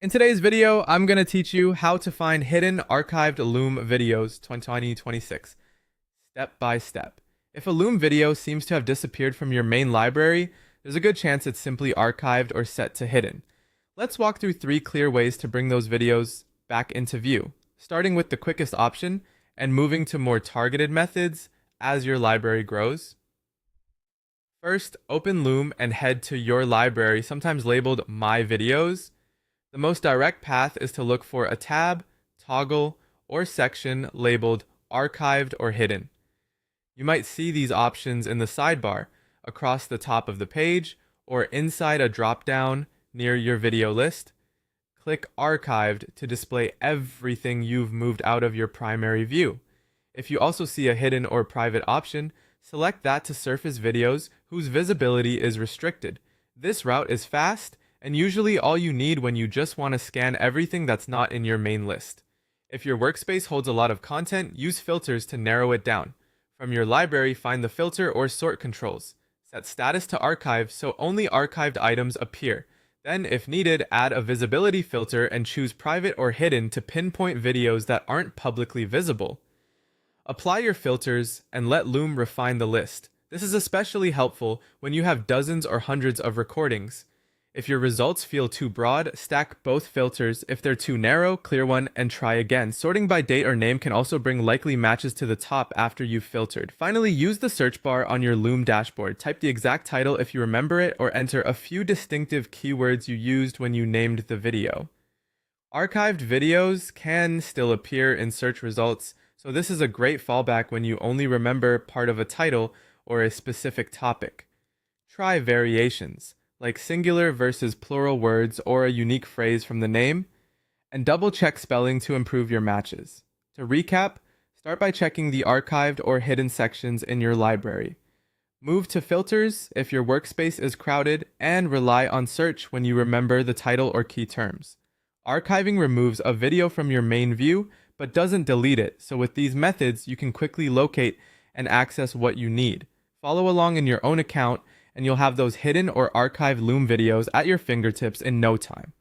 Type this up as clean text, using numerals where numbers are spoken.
In today's video, I'm going to teach you how to find hidden archived Loom videos 2026, step by step. If a Loom video seems to have disappeared from your main library, there's a good chance it's simply archived or set to hidden. Let's walk through 3 clear ways to bring those videos back into view, starting with the quickest option and moving to more targeted methods as your library grows. First, open Loom and head to your library, sometimes labeled My Videos. The most direct path is to look for a tab, toggle, or section labeled Archived or Hidden. You might see these options in the sidebar, across the top of the page, or inside a drop-down near your video list. Click Archived to display everything you've moved out of your primary view. If you also see a hidden or private option, select that to surface videos whose visibility is restricted. This route is fast and usually all you need when you just want to scan everything that's not in your main list. If your workspace holds a lot of content, use filters to narrow it down. From your library, find the filter or sort controls. Set status to archive so only archived items appear. Then, if needed, add a visibility filter and choose private or hidden to pinpoint videos that aren't publicly visible. Apply your filters and let Loom refine the list. This is especially helpful when you have dozens or hundreds of recordings. If your results feel too broad, stack both filters. If they're too narrow, clear one and try again. Sorting by date or name can also bring likely matches to the top after you've filtered. Finally, use the search bar on your Loom dashboard. Type the exact title if you remember it, or enter a few distinctive keywords you used when you named the video. Archived videos can still appear in search results, so this is a great fallback when you only remember part of a title or a specific topic. Try variations, like singular versus plural words or a unique phrase from the name, and double-check spelling to improve your matches. To recap, start by checking the archived or hidden sections in your library. Move to filters if your workspace is crowded, and rely on search when you remember the title or key terms. Archiving removes a video from your main view, but doesn't delete it, so with these methods, you can quickly locate and access what you need. Follow along in your own account, and you'll have those hidden or archived Loom videos at your fingertips in no time.